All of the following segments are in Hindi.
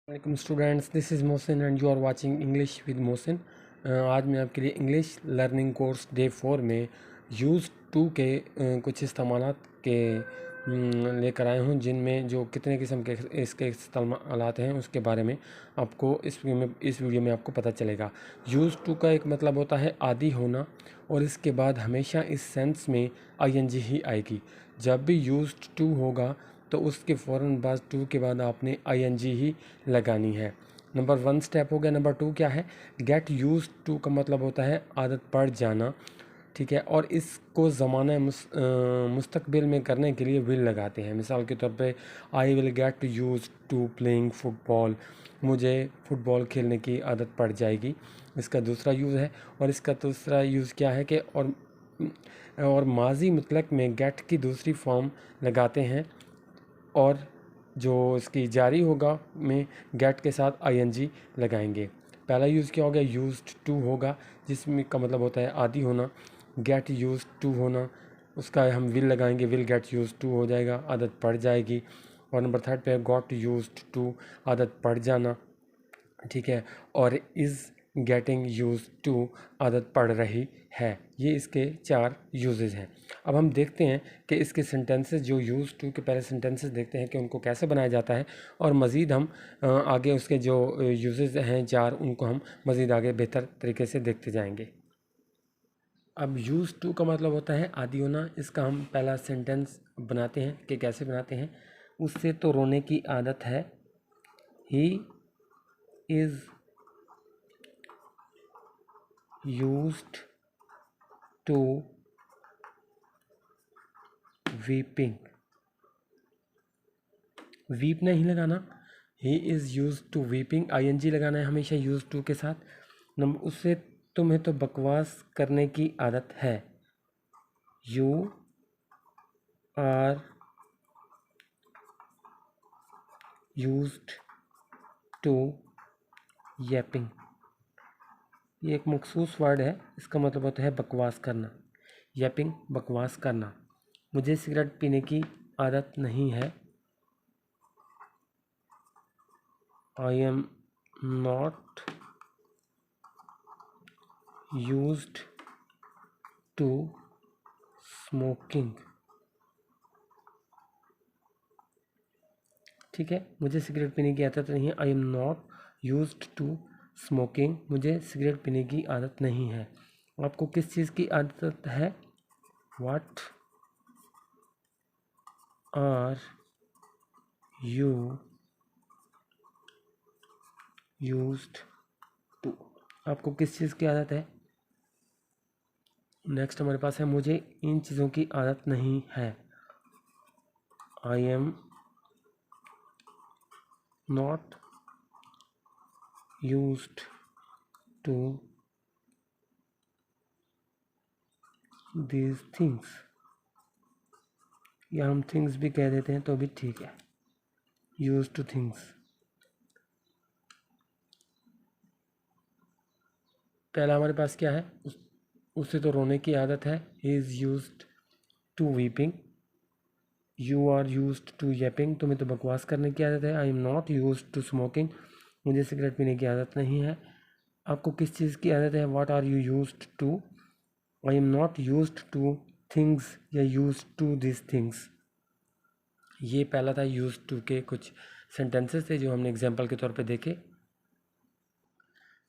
वालेकुम students, this is Mohsin and you are watching English with Mohsin. आज मैं आपके लिए इंग्लिश लर्निंग कोर्स डे 4 में यूज़ टू के कुछ इस्तेमालात के लेकर आया हूँ, जिनमें जो कितने किस्म के इसके इस्तेमालात हैं उसके बारे में आपको इस वीडियो में आपको पता चलेगा। यूज़ टू का एक मतलब होता है आदी होना, और इसके बाद हमेशा इस सेंस में आईएनजी ही आएगी। जब भी यूज्ड टू होगा तो उसके फ़ौरन बाद टू के बाद आपने आईएनजी ही लगानी है। नंबर 1 स्टेप हो गया। नंबर 2 क्या है? गेट यूज्ड टू का मतलब होता है आदत पड़ जाना, ठीक है। और इसको ज़माना मुस्तकबिल में करने के लिए विल लगाते हैं। मिसाल के तौर पे I will get use to playing football, मुझे फुटबॉल खेलने की आदत पड़ जाएगी, इसका दूसरा यूज़ है। और इसका दूसरा यूज़ क्या है कि और माजी मुतलक में गेट की दूसरी फॉर्म लगाते हैं, और जो इसकी जारी होगा में गेट के साथ आईएनजी लगाएंगे। पहला यूज़ क्या हो गया? यूज्ड टू होगा, जिसमें का मतलब होता है आदी होना। गेट यूज्ड टू होना, उसका हम विल लगाएंगे, विल गेट यूज्ड टू हो जाएगा, आदत पड़ जाएगी। और नंबर 3 पे गॉट यूज्ड टू, आदत पड़ जाना, ठीक है। और इज़ गेटिंग यूज टू, आदत पड़ रही है। ये इसके 4 यूजेज हैं। अब हम देखते हैं कि इसके सेंटेंसेस, जो यूज़ टू के पहले सेंटेंसेस देखते हैं कि उनको कैसे बनाया जाता है, और मज़ीद हम आगे उसके जो यूजेज हैं 4, उनको हम मज़ीद आगे बेहतर तरीके से देखते जाएंगे। अब यूज़ टू का मतलब होता है आदी होना। इसका हम पहला सेंटेंस बनाते हैं कि कैसे बनाते हैं। उससे तो रोने की आदत है, he is used to weeping. Weep नहीं लगाना, he is use to weeping, ING लगाना है हमेशा यूज टू के साथ। नंबर उससे तुम्हें तो बकवास करने की आदत है, यू आर यूज्ड टू यैपिंग। ये एक मखसूस वर्ड है, इसका मतलब होता है बकवास करना। यैपिंग, बकवास करना। मुझे सिगरेट पीने की आदत नहीं है, I am not used to smoking. ठीक है, मुझे सिगरेट पीने की आदत नहीं है, I am not used to smoking, मुझे सिगरेट पीने की आदत नहीं है। आपको किस चीज़ की आदत है? What are you used to, आपको किस चीज़ की आदत है? नेक्स्ट हमारे पास है मुझे इन चीज़ों की आदत नहीं है, I am not used to these things, या हम थिंग्स भी कह देते हैं तो भी ठीक है, यूज टू थिंग्स। पहला हमारे पास क्या है? उससे तो रोने की आदत है, he is used to weeping, you are used to yapping, तुम्हें तो बकवास करने की आदत है, I am not used to smoking, मुझे सिगरेट पीने की आदत नहीं है। आपको किस चीज़ की आदत है? What are you used to, I am not used to things, या यूज्ड टू दिस थिंग्स। ये पहला था यूज्ड टू के कुछ सेंटेंसेस थे जो हमने एग्जाम्पल के तौर पे देखे।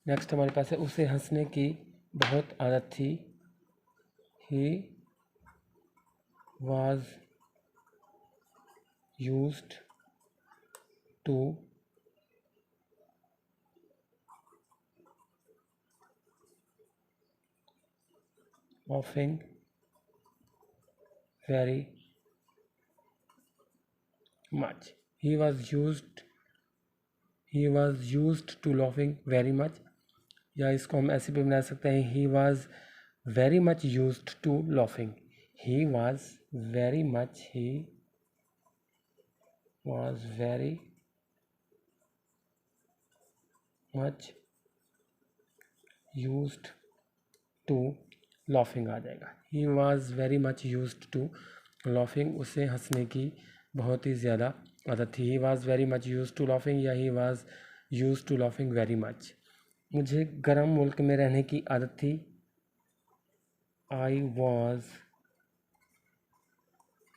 नेक्स्ट हमारे पास है उसे हंसने की बहुत आदत थी, he was used to laughing very much, he was used to laughing very much, या इसको हम ऐसे भी बना सकते हैं, he was very much used to laughing, he was very much used to laughing आ जाएगा। he was very much used to laughing, उसे हंसने की बहुत ही ज़्यादा आदत थी। he was very much used to laughing, या he was use to laughing very much. मुझे गर्म मुल्क में रहने की आदत थी। I was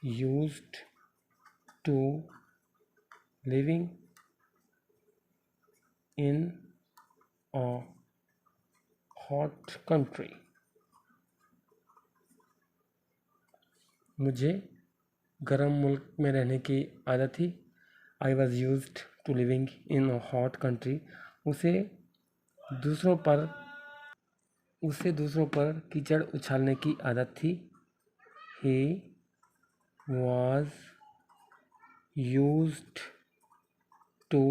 used to living in a hot country. मुझे गर्म मुल्क में रहने की आदत थी। I was used to living in a hot country. उसे दूसरों पर कीचड़ उछालने की आदत थी। He was used to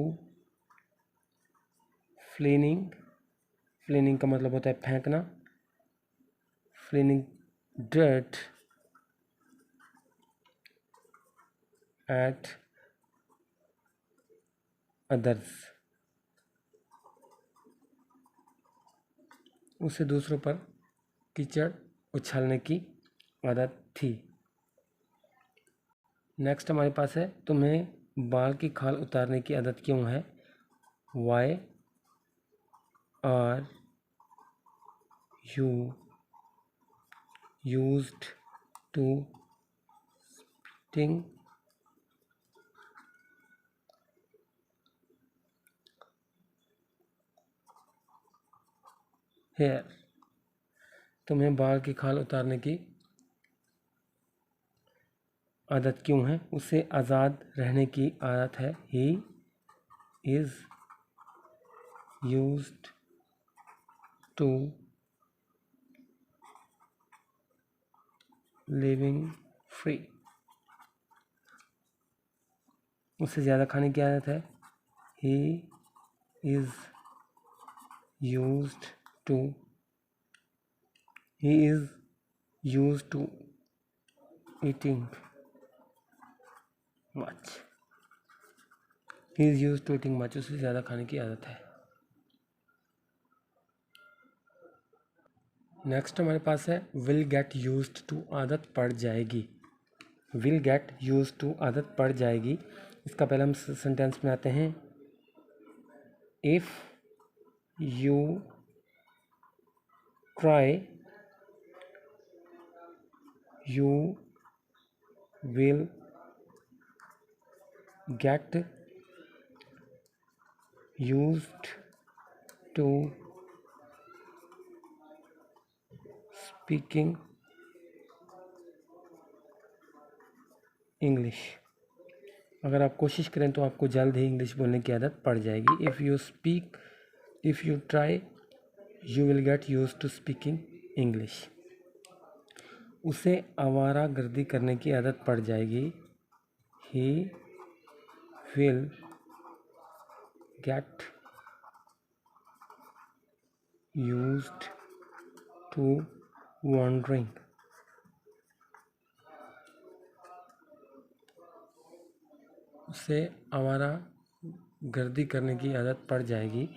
flinging का मतलब होता है फेंकना, फ्लेनिंग डर्ट एट अदर्स। उसे दूसरों पर कीचड़ उछालने की आदत थी। नेक्स्ट हमारे पास है, तुम्हें बाल की खाल उतारने की आदत क्यों है? Why are you used to splitting hair. तुम्हें बाल की खाल उतारने की आदत क्यों है? उसे आज़ाद रहने की आदत है। He is used to living free. उसे ज़्यादा खाने की आदत है। He is used to eating much. He is used to eating much. उसे ज़्यादा खाने की आदत है। नेक्स्ट हमारे पास है विल गेट यूज्ड टू, आदत पड़ जाएगी। विल गेट यूज्ड टू आदत पड़ जाएगी। इसका पहले हम सेंटेंस में आते हैं। If you try you will get used to speaking English. अगर आप कोशिश करें तो आपको जल्द ही इंग्लिश बोलने की आदत पड़ जाएगी। If you try you will get used to speaking English. उसे आवारा गर्दी करने की आदत पड़ जाएगी। He will get used to wandering. उसे आवारा गर्दी करने की आदत पड़ जाएगी।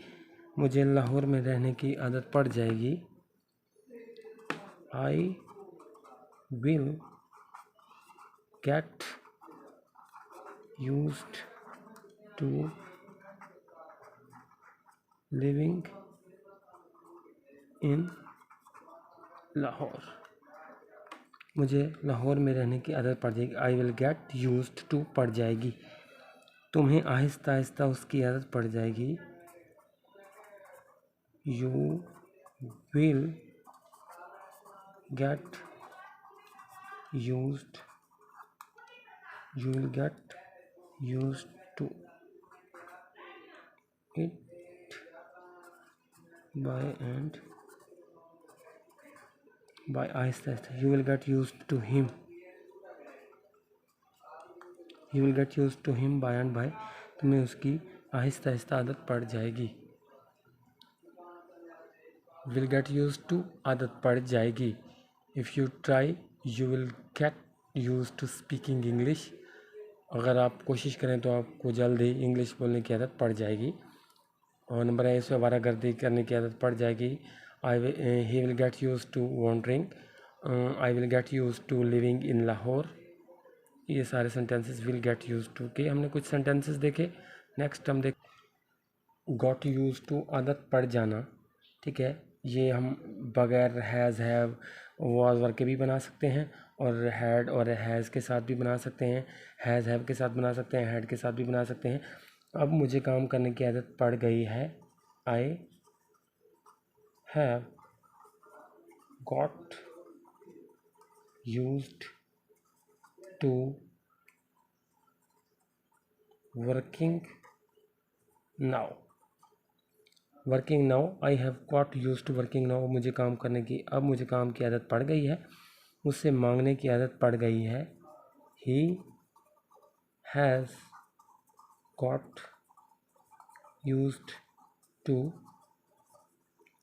मुझे लाहौर में रहने की आदत पड़ जाएगी। I will get used to living in Lahore. मुझे लाहौर में रहने की आदत पड़ जाएगी। I will get used to पड़ जाएगी। तुम्हें आहिस्ता आहिस्ता उसकी आदत पड़ जाएगी। You will get used to it by आहिस्ता आहिस्ता। You will get used to him by and by. तुम्हें उसकी आहिस्ता आहिस्ता आदत पड़ जाएगी। विल गेट यूज्ड टू आदत पड़ जाएगी। If you try you will get used to speaking English. अगर आप कोशिश करें तो आपको जल्द ही इंग्लिश बोलने की आदत पड़ जाएगी। और नंबर है, इसे आवारागर्दी करने की आदत पड़ जाएगी। He will get used to wandering. I will get used to living in Lahore. ये सारे sentences will get used to के। हमने कुछ सेंटेंसेस देखे। नेक्स्ट हम गॉट यूज टू आदत पड़ जाना, ठीक है। ये हम बगैर हैज़ हैव वाज वर्ग के भी बना सकते हैं, और हैड और हैज़ के साथ भी बना सकते हैं, हैज़ हैव के साथ बना सकते हैं, हैड के साथ भी बना सकते हैं। अब मुझे काम करने की आदत पड़ गई है। I have got used to working now. Working now, I have got use to working now. मुझे काम करने की, अब मुझे काम की आदत पड़ गई है। मुझसे मांगने की आदत पड़ गई है। He has got used to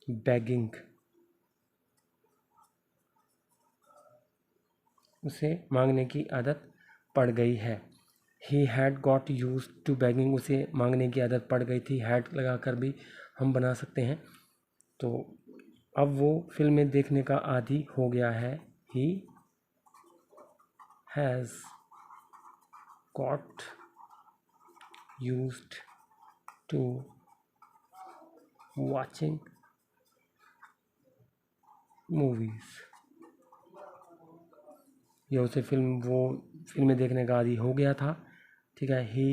begging. उसे मांगने की आदत पड़ गई है। He had got use to begging, उसे मांगने की आदत पड़ गई थी। हैड लगाकर भी हम बना सकते हैं। तो अब वो फिल्में देखने का आदी हो गया है। He has got used to watching movies. या उसे वो फिल्में देखने का आदी हो गया था, ठीक है। He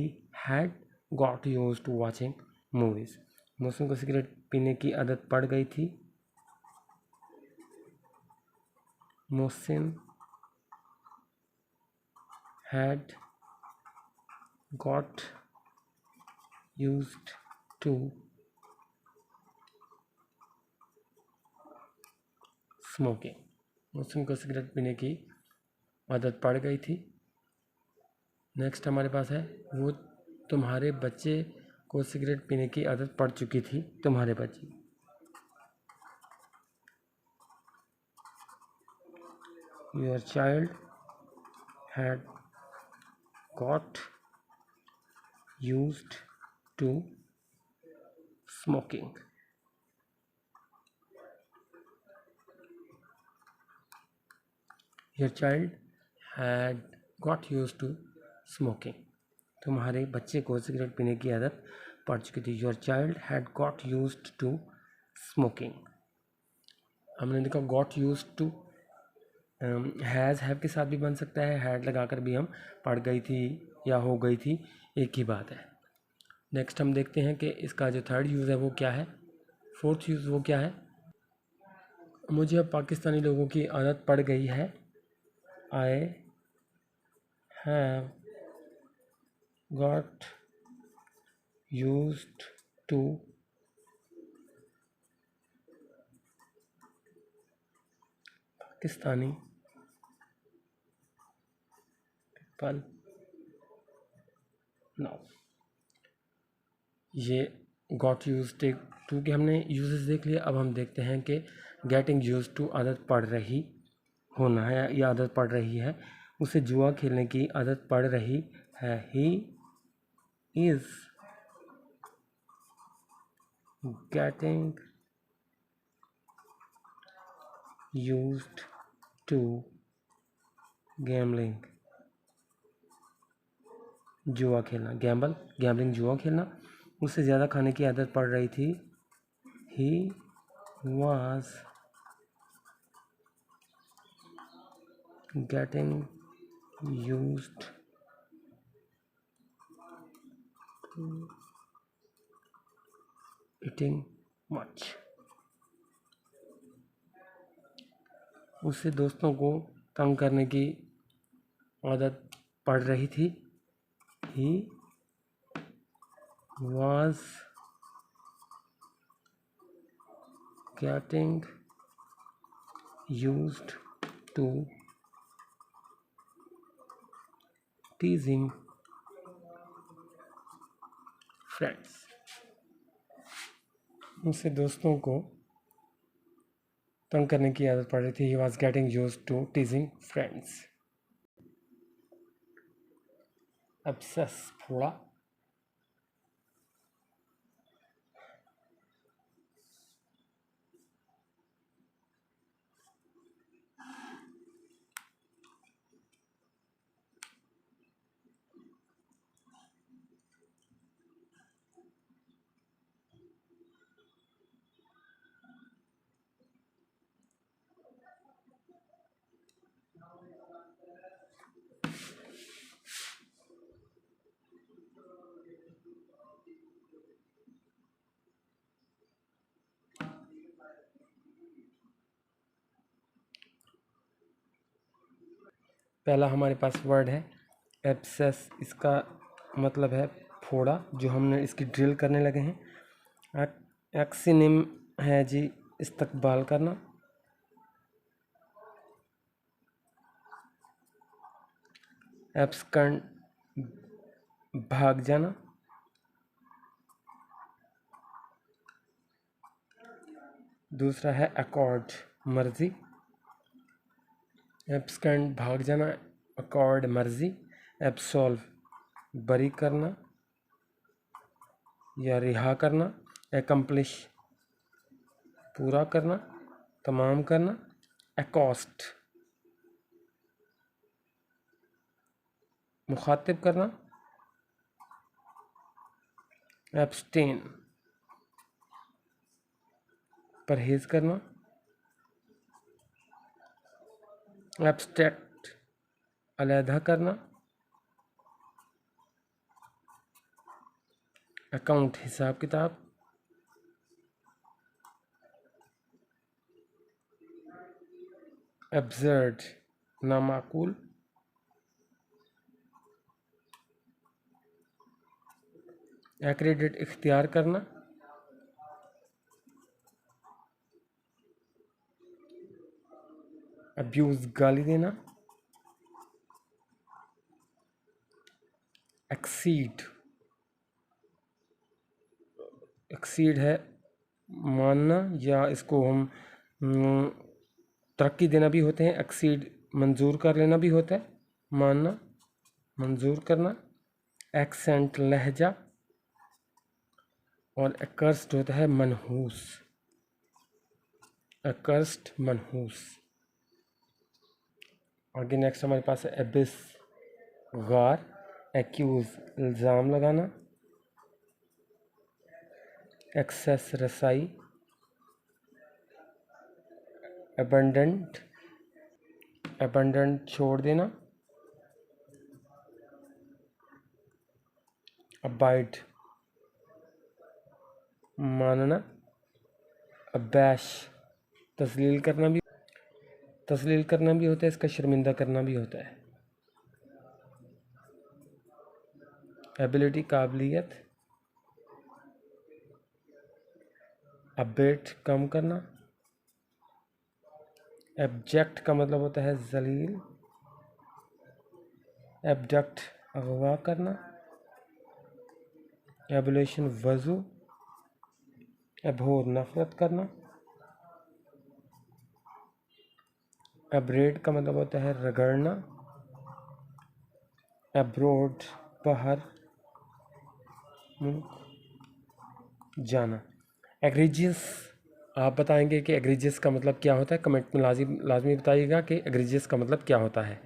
had got use to watching movies. Mohsin को सिगरेट पीने की आदत पड़ गई थी। Mohsin had got used to smoking. Mohsin को सिगरेट पीने की आदत पड़ गई थी। नेक्स्ट हमारे पास है, वो तुम्हारे बच्चे को सिगरेट पीने की आदत पड़ चुकी थी। तुम्हारे बच्चे, your child had got used to smoking. Your child had got used to smoking. तुम्हारे बच्चे को सिगरेट पीने की आदत पड़ चुकी थी। Your child had got used to smoking. हमने देखा got used to has have के साथ भी बन सकता है। हैड लगाकर भी हम पड़ गई थी या हो गई थी, एक ही बात है। नेक्स्ट हम देखते हैं कि इसका जो थर्ड यूज़ है वो क्या है, फोर्थ यूज़ वो क्या है। मुझे अब पाकिस्तानी लोगों की आदत पड़ गई है। I have got used to Pakistani people now. ये गॉट यूज टू के हमने यूजेस देख लिया। अब हम देखते हैं कि गेटिंग यूज टू आदत पड़ रही होना है या आदत पड़ रही है। उसे जुआ खेलने की आदत पड़ रही है। He is getting used to gambling. जुआ खेलना, गैम्बलिंग जुआ खेलना। उससे ज़्यादा खाने की आदत पड़ रही थी। ही was getting used to eating much। उससे दोस्तों को तंग करने की आदत पड़ रही थी। He was getting used to teasing friends। उससे दोस्तों को तंग करने की आदत पड़ रही थी। He was getting used to teasing friends। obsess थोड़ा, पहला हमारे पास वर्ड है एब्सेस, इसका मतलब है फोड़ा, जो हमने इसकी ड्रिल करने लगे हैं। एक्सिनिम है जी इस्तकबाल करना। एब्सकंड भाग जाना। दूसरा है अकॉर्ड मर्जी। एब्सकंड भाग जाना, अकॉर्ड मर्जी। एब्सॉल्व बरी करना या रिहा करना। एकम्प्लिश पूरा करना, तमाम करना। एकॉस्ट मुखातिब करना। एब्सटेन परहेज करना। एब्स्ट्रैक्ट अलहदा करना। अकाउंट हिसाब किताब। एब्सर्ड नामाकूल। एक्रेडिट इख्तियार करना। अब्यूज गाली देना। एक्सीड, एक्सीड है मानना, या इसको हम तरक्की देना भी होते हैं। एक्सीड मंजूर कर लेना भी होता है, मानना मंजूर करना। एक्सेंट लहजा, और एकर्स्ड होता है मनहूस। एकर्स्ड मनहूस। आगे नेक्स्ट हमारे पास है एबिस गार। एक्यूज इल्ज़ाम लगाना। एक्सेस रसाई। एबंडेंट एबंडेंट छोड़ देना। अबाइड मानना। अबैश तस्लील करना भी होता है, इसका शर्मिंदा करना भी होता है। एबिलिटी काबिलियत। अबेट कम करना। एब्जेक्ट का मतलब होता है जलील। एबडक्ट अगवा करना। एबुलेशन वजू। एबहोर नफरत करना। एब्रेड का मतलब होता है रगड़ना। एब्रोड बाहर मुल्क जाना। एग्रीजियस, आप बताएंगे कि एग्रीजियस का मतलब क्या होता है। कमेंट में लाजमी बताइएगा कि एग्रीजियस का मतलब क्या होता है।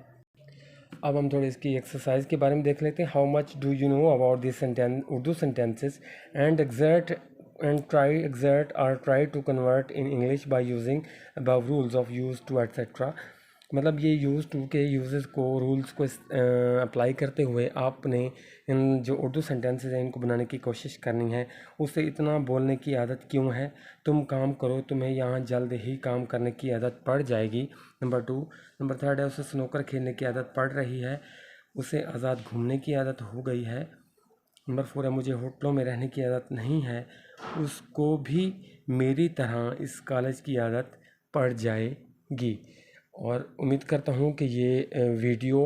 अब हम थोड़ी इसकी एक्सरसाइज के बारे में देख लेते हैं। How much do you know about this sentence Urdu sentences and try to convert in English by using above rules of use to etc. मतलब ये यूज़ टू के यूजेस को, रूल्स को अप्लाई करते हुए आपने इन जो उर्दू सेंटेंसेस हैं इनको बनाने की कोशिश करनी है। उससे इतना बोलने की आदत क्यों है, तुम काम करो, तुम्हें यहाँ जल्द ही काम करने की आदत पड़ जाएगी। नंबर 2। नंबर 3 है उसे स्नूकर खेलने की आदत पड़ रही है, उसे आज़ाद घूमने की आदत हो गई है। नंबर 4 है मुझे होटलों में रहने की आदत नहीं है, उसको भी मेरी तरह इस कॉलेज की आदत पड़ जाएगी। और उम्मीद करता हूँ कि ये वीडियो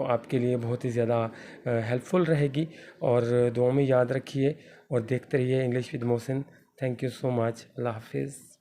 आपके लिए बहुत ही ज़्यादा हेल्पफुल रहेगी, और दुआ में याद रखिए और देखते रहिए English with Mohsin. Thank you so much. अल्लाह हाफिज़।